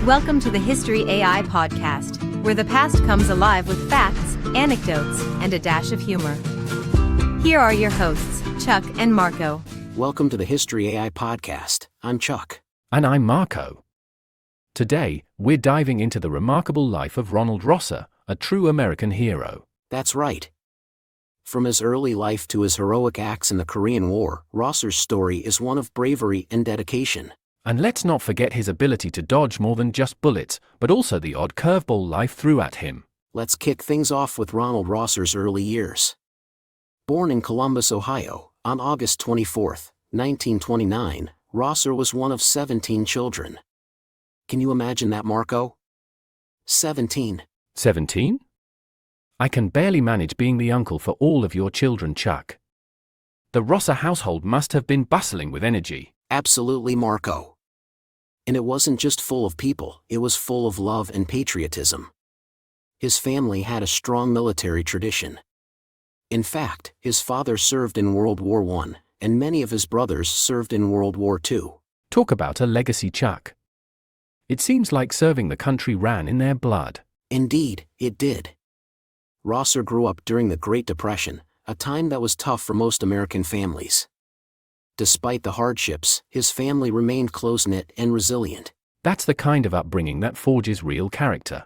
Welcome to the History AI podcast, where the past comes alive with facts, anecdotes, and a dash of humor. Here are your hosts, Chuck and Marco. Welcome to the History AI podcast. I'm Chuck. And I'm Marco. Today, we're diving into the remarkable life of Ronald Rosser, a true American hero. That's right. From his early life to his heroic acts in the Korean War, Rosser's story is one of bravery and dedication. And let's not forget his ability to dodge more than just bullets, but also the odd curveball life threw at him. Let's kick things off with Ronald Rosser's early years. Born in Columbus, Ohio, on August 24, 1929, Rosser was one of 17 children. Can you imagine that, Marco? 17. 17? I can barely manage being the uncle for all of your children, Chuck. The Rosser household must have been bustling with energy. Absolutely, Marco. And it wasn't just full of people, it was full of love and patriotism. His family had a strong military tradition. In fact, his father served in World War I, and many of his brothers served in World War II. Talk about a legacy, Chuck. It seems like serving the country ran in their blood. Indeed, it did. Rosser grew up during the Great Depression, a time that was tough for most American families. Despite the hardships, his family remained close-knit and resilient. That's the kind of upbringing that forges real character.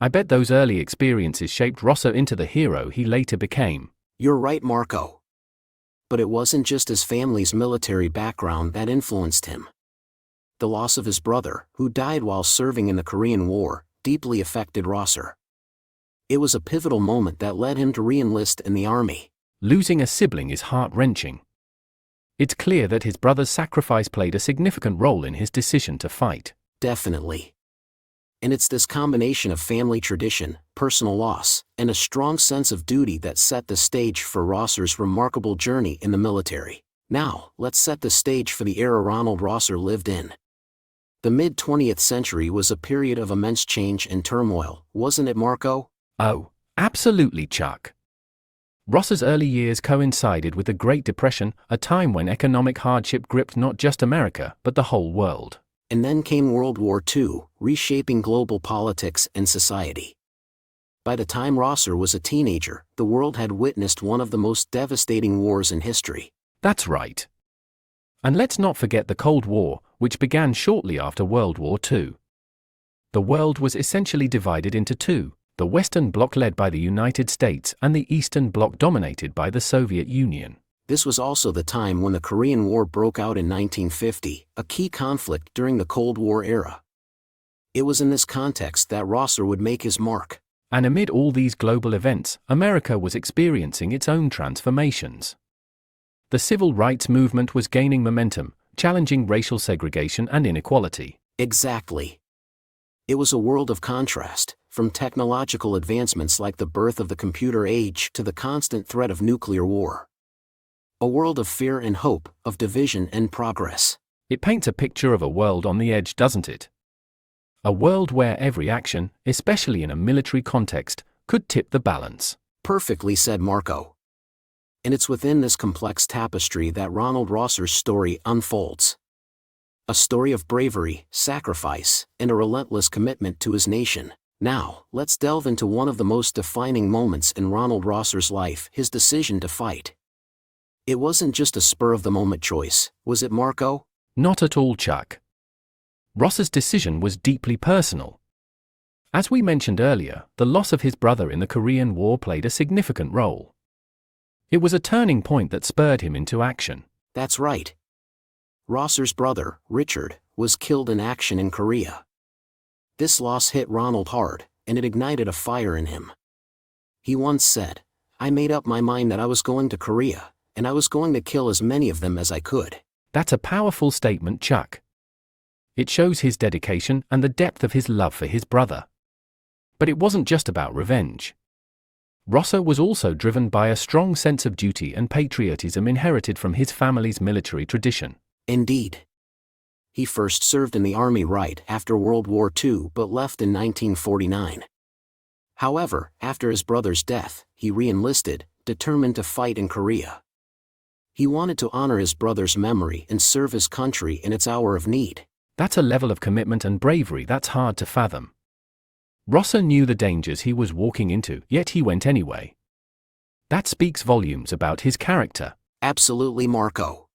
I bet those early experiences shaped Rosser into the hero he later became. You're right, Marco. But it wasn't just his family's military background that influenced him. The loss of his brother, who died while serving in the Korean War, deeply affected Rosser. It was a pivotal moment that led him to re-enlist in the army. Losing a sibling is heart-wrenching. It's clear that his brother's sacrifice played a significant role in his decision to fight. Definitely. And it's this combination of family tradition, personal loss, and a strong sense of duty that set the stage for Rosser's remarkable journey in the military. Now, let's set the stage for the era Ronald Rosser lived in. The mid-20th century was a period of immense change and turmoil, wasn't it, Marco? Oh, absolutely, Chuck. Rosser's early years coincided with the Great Depression, a time when economic hardship gripped not just America, but the whole world. And then came World War II, reshaping global politics and society. By the time Rosser was a teenager, the world had witnessed one of the most devastating wars in history. That's right. And let's not forget the Cold War, which began shortly after World War II. The world was essentially divided into two. The Western Bloc led by the United States and the Eastern Bloc dominated by the Soviet Union. This was also the time when the Korean War broke out in 1950, a key conflict during the Cold War era. It was in this context that Rosser would make his mark. And amid all these global events, America was experiencing its own transformations. The civil rights movement was gaining momentum, challenging racial segregation and inequality. Exactly. It was a world of contrast, from technological advancements like the birth of the computer age to the constant threat of nuclear war. A world of fear and hope, of division and progress. It paints a picture of a world on the edge, doesn't it? A world where every action, especially in a military context, could tip the balance. Perfectly said, Marco. And it's within this complex tapestry that Ronald Rosser's story unfolds. A story of bravery, sacrifice, and a relentless commitment to his nation. Now, let's delve into one of the most defining moments in Ronald Rosser's life, his decision to fight. It wasn't just a spur-of-the-moment choice, was it, Marco? Not at all, Chuck. Rosser's decision was deeply personal. As we mentioned earlier, the loss of his brother in the Korean War played a significant role. It was a turning point that spurred him into action. That's right. Rosser's brother, Richard, was killed in action in Korea. This loss hit Ronald hard, and it ignited a fire in him. He once said, "I made up my mind that I was going to Korea, and I was going to kill as many of them as I could." That's a powerful statement, Chuck. It shows his dedication and the depth of his love for his brother. But it wasn't just about revenge. Rosser was also driven by a strong sense of duty and patriotism inherited from his family's military tradition. Indeed. He first served in the army right after World War II but left in 1949. However, after his brother's death, he re-enlisted, determined to fight in Korea. He wanted to honor his brother's memory and serve his country in its hour of need. That's a level of commitment and bravery that's hard to fathom. Rosser knew the dangers he was walking into, yet he went anyway. That speaks volumes about his character. Absolutely, Marco.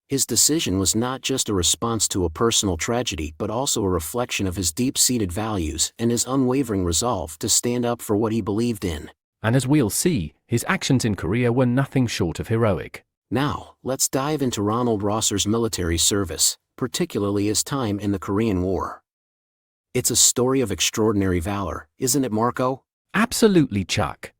His decision was not just a response to a personal tragedy but also a reflection of his deep-seated values and his unwavering resolve to stand up for what he believed in. And as we'll see, his actions in Korea were nothing short of heroic. Now, let's dive into Ronald Rosser's military service, particularly his time in the Korean War. It's a story of extraordinary valor, isn't it, Marco? Absolutely, Chuck.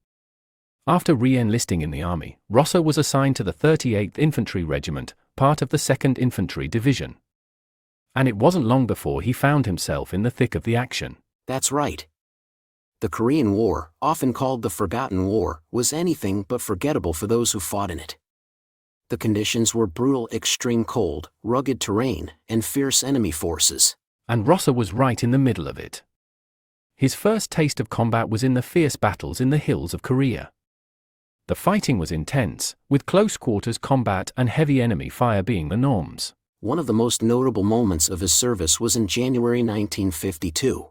After re-enlisting in the army, Rosser was assigned to the 38th Infantry Regiment, part of the 2nd Infantry Division. And it wasn't long before he found himself in the thick of the action. That's right. The Korean War, often called the Forgotten War, was anything but forgettable for those who fought in it. The conditions were brutal, extreme cold, rugged terrain, and fierce enemy forces. And Rosser was right in the middle of it. His first taste of combat was in the fierce battles in the hills of Korea. The fighting was intense, with close quarters combat and heavy enemy fire being the norms. One of the most notable moments of his service was in January 1952.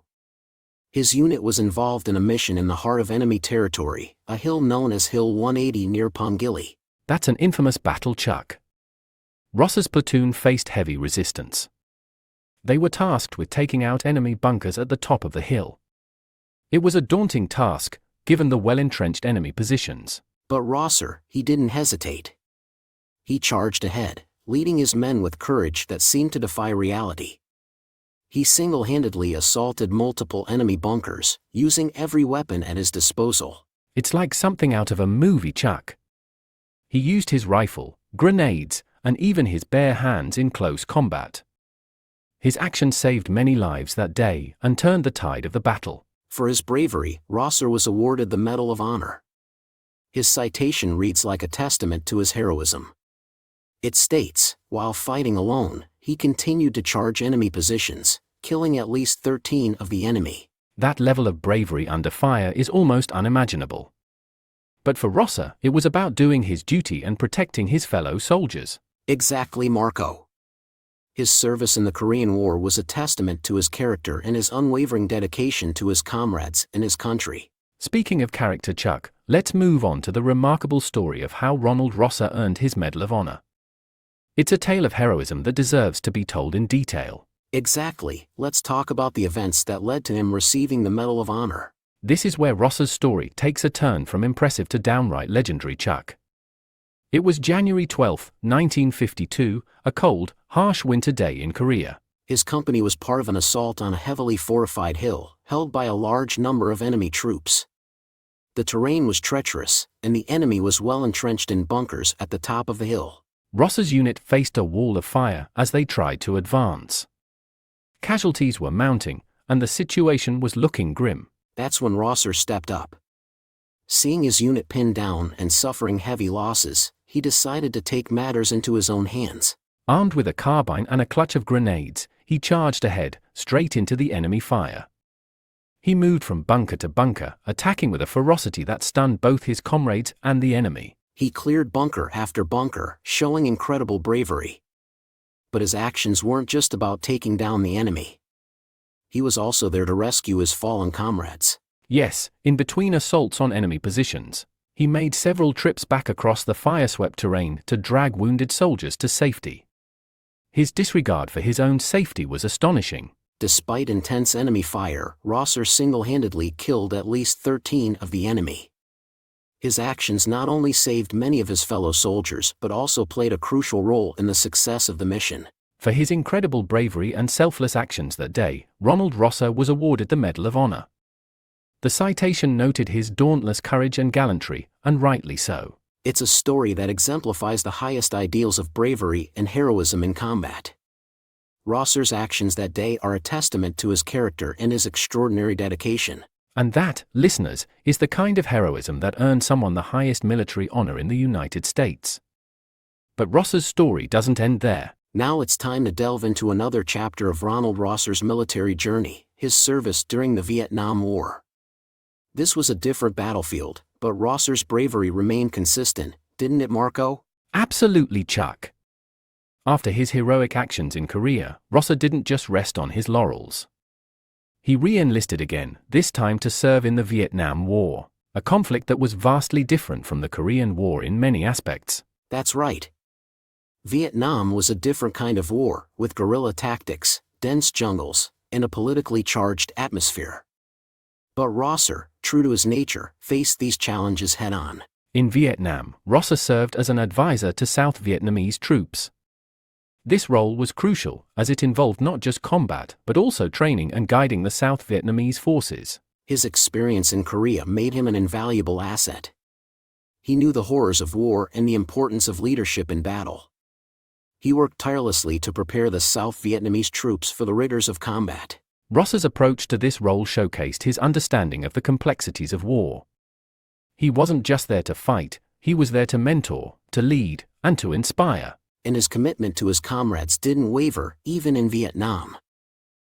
His unit was involved in a mission in the heart of enemy territory, a hill known as Hill 180 near Pongili. That's an infamous battle, Chuck. Rosser's platoon faced heavy resistance. They were tasked with taking out enemy bunkers at the top of the hill. It was a daunting task, given the well-entrenched enemy positions. But Rosser, he didn't hesitate. He charged ahead, leading his men with courage that seemed to defy reality. He single-handedly assaulted multiple enemy bunkers, using every weapon at his disposal. It's like something out of a movie, Chuck. He used his rifle, grenades, and even his bare hands in close combat. His action saved many lives that day and turned the tide of the battle. For his bravery, Rosser was awarded the Medal of Honor. His citation reads like a testament to his heroism. It states, while fighting alone, he continued to charge enemy positions, killing at least 13 of the enemy. That level of bravery under fire is almost unimaginable. But for Rosser, it was about doing his duty and protecting his fellow soldiers. Exactly, Marco. His service in the Korean War was a testament to his character and his unwavering dedication to his comrades and his country. Speaking of character, Chuck, let's move on to the remarkable story of how Ronald Rosser earned his Medal of Honor. It's a tale of heroism that deserves to be told in detail. Exactly, let's talk about the events that led to him receiving the Medal of Honor. This is where Rosser's story takes a turn from impressive to downright legendary, Chuck. It was January 12, 1952, a cold, harsh winter day in Korea. His company was part of an assault on a heavily fortified hill, held by a large number of enemy troops. The terrain was treacherous, and the enemy was well entrenched in bunkers at the top of the hill. Rosser's unit faced a wall of fire as they tried to advance. Casualties were mounting, and the situation was looking grim. That's when Rosser stepped up. Seeing his unit pinned down and suffering heavy losses, he decided to take matters into his own hands. Armed with a carbine and a clutch of grenades, he charged ahead, straight into the enemy fire. He moved from bunker to bunker, attacking with a ferocity that stunned both his comrades and the enemy. He cleared bunker after bunker, showing incredible bravery. But his actions weren't just about taking down the enemy. He was also there to rescue his fallen comrades. Yes, in between assaults on enemy positions, he made several trips back across the fire-swept terrain to drag wounded soldiers to safety. His disregard for his own safety was astonishing. Despite intense enemy fire, Rosser single-handedly killed at least 13 of the enemy. His actions not only saved many of his fellow soldiers but also played a crucial role in the success of the mission. For his incredible bravery and selfless actions that day, Ronald Rosser was awarded the Medal of Honor. The citation noted his dauntless courage and gallantry, and rightly so. It's a story that exemplifies the highest ideals of bravery and heroism in combat. Rosser's actions that day are a testament to his character and his extraordinary dedication. And that, listeners, is the kind of heroism that earned someone the highest military honor in the United States. But Rosser's story doesn't end there. Now it's time to delve into another chapter of Ronald Rosser's military journey, his service during the Vietnam War. This was a different battlefield, but Rosser's bravery remained consistent, didn't it, Marco? Absolutely, Chuck. After his heroic actions in Korea, Rosser didn't just rest on his laurels. He re-enlisted again, this time to serve in the Vietnam War, a conflict that was vastly different from the Korean War in many aspects. That's right. Vietnam was a different kind of war, with guerrilla tactics, dense jungles, and a politically charged atmosphere. But Rosser, true to his nature, faced these challenges head-on. In Vietnam, Rosser served as an advisor to South Vietnamese troops. This role was crucial, as it involved not just combat, but also training and guiding the South Vietnamese forces. His experience in Korea made him an invaluable asset. He knew the horrors of war and the importance of leadership in battle. He worked tirelessly to prepare the South Vietnamese troops for the rigors of combat. Rosser's approach to this role showcased his understanding of the complexities of war. He wasn't just there to fight, he was there to mentor, to lead, and to inspire. And his commitment to his comrades didn't waver, even in Vietnam.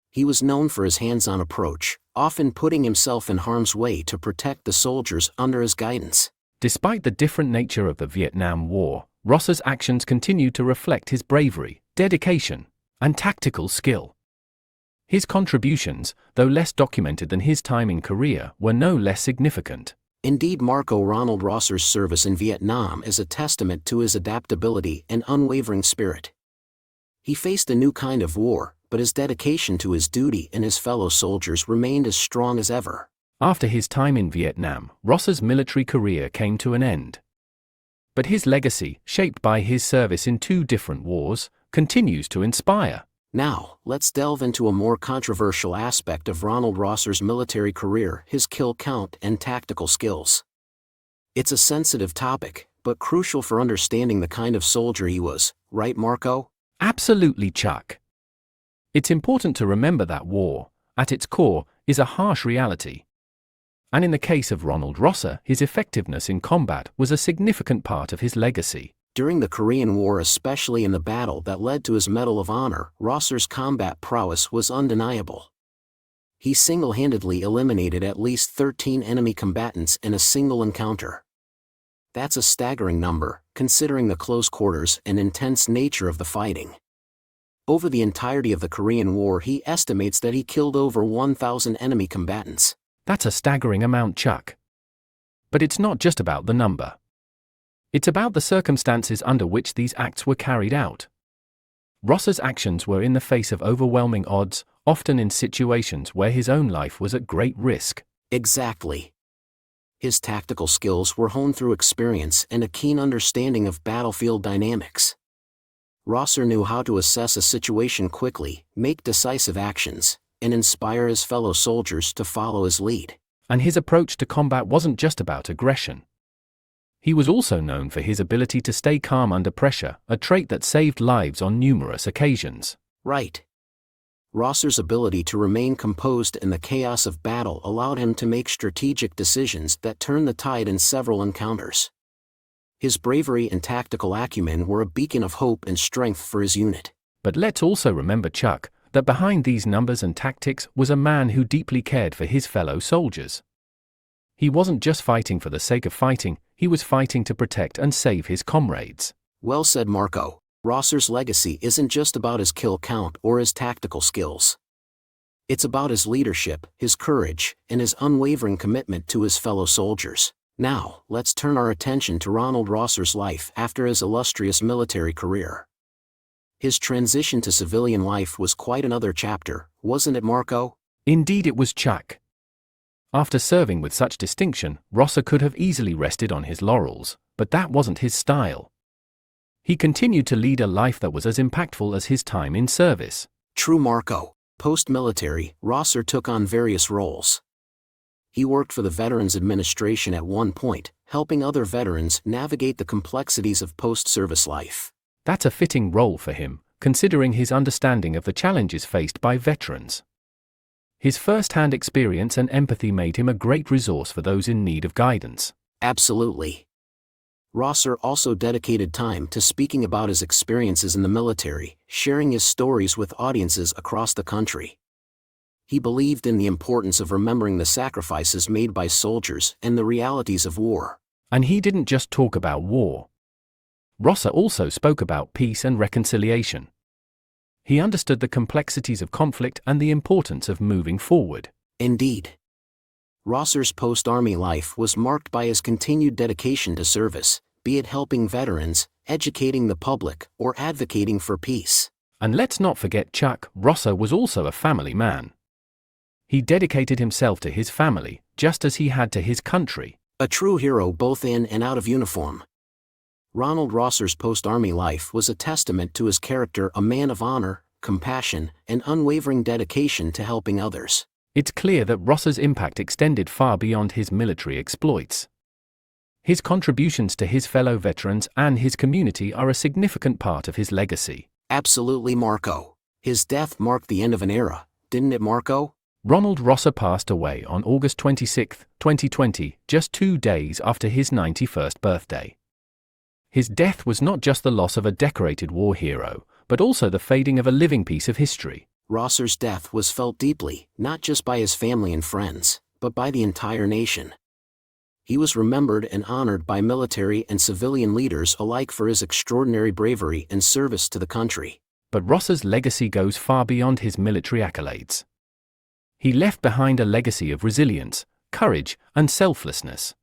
He was known for his hands-on approach, often putting himself in harm's way to protect the soldiers under his guidance. Despite the different nature of the Vietnam War, Rosser's actions continued to reflect his bravery, dedication, and tactical skill. His contributions, though less documented than his time in Korea, were no less significant. Indeed, Ronald Rosser's service in Vietnam is a testament to his adaptability and unwavering spirit. He faced a new kind of war, but his dedication to his duty and his fellow soldiers remained as strong as ever. After his time in Vietnam, Rosser's military career came to an end. But his legacy, shaped by his service in 2 different wars, continues to inspire. Now, let's delve into a more controversial aspect of Ronald Rosser's military career, his kill count and tactical skills. It's a sensitive topic, but crucial for understanding the kind of soldier he was, right, Marco? Absolutely, Chuck. It's important to remember that war, at its core, is a harsh reality. And in the case of Ronald Rosser, his effectiveness in combat was a significant part of his legacy. During the Korean War, especially in the battle that led to his Medal of Honor, Rosser's combat prowess was undeniable. He single-handedly eliminated at least 13 enemy combatants in a single encounter. That's a staggering number, considering the close quarters and intense nature of the fighting. Over the entirety of the Korean War, he estimates that he killed over 1,000 enemy combatants. That's a staggering amount, Chuck. But it's not just about the number. It's about the circumstances under which these acts were carried out. Rosser's actions were in the face of overwhelming odds, often in situations where his own life was at great risk. Exactly. His tactical skills were honed through experience and a keen understanding of battlefield dynamics. Rosser knew how to assess a situation quickly, make decisive actions, and inspire his fellow soldiers to follow his lead. And his approach to combat wasn't just about aggression. He was also known for his ability to stay calm under pressure, a trait that saved lives on numerous occasions. Right. Rosser's ability to remain composed in the chaos of battle allowed him to make strategic decisions that turned the tide in several encounters. His bravery and tactical acumen were a beacon of hope and strength for his unit. But let's also remember, Chuck, that behind these numbers and tactics was a man who deeply cared for his fellow soldiers. He wasn't just fighting for the sake of fighting, he was fighting to protect and save his comrades. Well said, Marco. Rosser's legacy isn't just about his kill count or his tactical skills. It's about his leadership, his courage, and his unwavering commitment to his fellow soldiers. Now, let's turn our attention to Ronald Rosser's life after his illustrious military career. His transition to civilian life was quite another chapter, wasn't it, Marco? Indeed it was, Chuck. After serving with such distinction, Rosser could have easily rested on his laurels, but that wasn't his style. He continued to lead a life that was as impactful as his time in service. True, Marco. Post-military, Rosser took on various roles. He worked for the Veterans Administration at one point, helping other veterans navigate the complexities of post-service life. That's a fitting role for him, considering his understanding of the challenges faced by veterans. His first-hand experience and empathy made him a great resource for those in need of guidance. Absolutely. Rosser also dedicated time to speaking about his experiences in the military, sharing his stories with audiences across the country. He believed in the importance of remembering the sacrifices made by soldiers and the realities of war. And he didn't just talk about war. Rosser also spoke about peace and reconciliation. He understood the complexities of conflict and the importance of moving forward. Indeed. Rosser's post-army life was marked by his continued dedication to service, be it helping veterans, educating the public, or advocating for peace. And let's not forget Chuck. Rosser was also a family man. He dedicated himself to his family, just as he had to his country. A true hero both in and out of uniform. Ronald Rosser's post-army life was a testament to his character, a man of honor, compassion, and unwavering dedication to helping others. It's clear that Rosser's impact extended far beyond his military exploits. His contributions to his fellow veterans and his community are a significant part of his legacy. Absolutely, Marco. His death marked the end of an era, didn't it, Marco? Ronald Rosser passed away on August 26, 2020, just 2 days after his 91st birthday. His death was not just the loss of a decorated war hero, but also the fading of a living piece of history. Rosser's death was felt deeply, not just by his family and friends, but by the entire nation. He was remembered and honored by military and civilian leaders alike for his extraordinary bravery and service to the country. But Rosser's legacy goes far beyond his military accolades. He left behind a legacy of resilience, courage, and selflessness.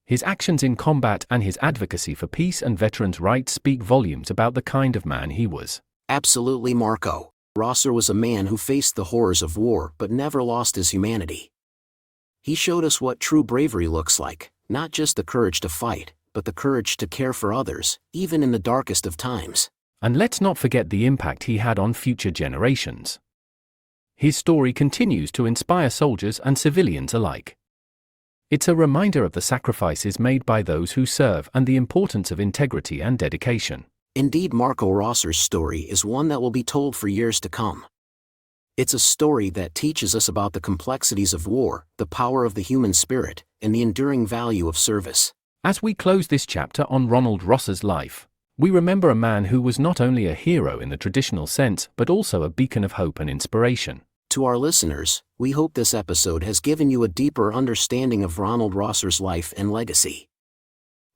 His actions in combat and his advocacy for peace and veterans' rights speak volumes about the kind of man he was. Absolutely, Marco. Rosser was a man who faced the horrors of war but never lost his humanity. He showed us what true bravery looks like, not just the courage to fight, but the courage to care for others, even in the darkest of times. And let's not forget the impact he had on future generations. His story continues to inspire soldiers and civilians alike. It's a reminder of the sacrifices made by those who serve and the importance of integrity and dedication. Indeed, Marco Rosser's story is one that will be told for years to come. It's a story that teaches us about the complexities of war, the power of the human spirit, and the enduring value of service. As we close this chapter on Ronald Rosser's life, we remember a man who was not only a hero in the traditional sense but also a beacon of hope and inspiration. To our listeners, we hope this episode has given you a deeper understanding of Ronald Rosser's life and legacy.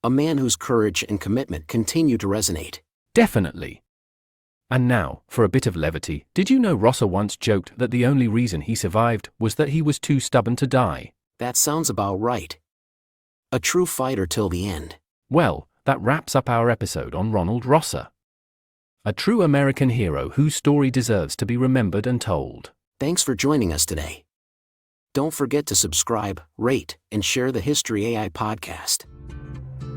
A man whose courage and commitment continue to resonate. Definitely. And now, for a bit of levity, did you know Rosser once joked that the only reason he survived was that he was too stubborn to die? That sounds about right. A true fighter till the end. Well, that wraps up our episode on Ronald Rosser. A true American hero whose story deserves to be remembered and told. Thanks for joining us today. Don't forget to subscribe, rate, and share the History AI podcast.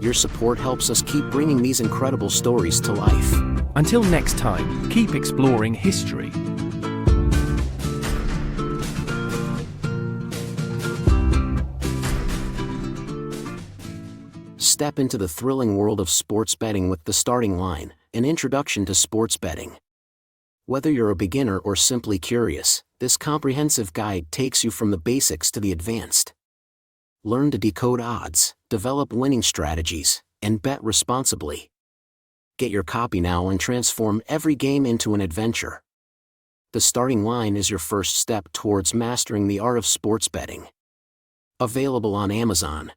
Your support helps us keep bringing these incredible stories to life. Until next time, keep exploring history. Step into the thrilling world of sports betting with The Starting Line, an introduction to sports betting. Whether you're a beginner or simply curious, this comprehensive guide takes you from the basics to the advanced. Learn to decode odds, develop winning strategies, and bet responsibly. Get your copy now and transform every game into an adventure. The Starting Line is your first step towards mastering the art of sports betting. Available on Amazon.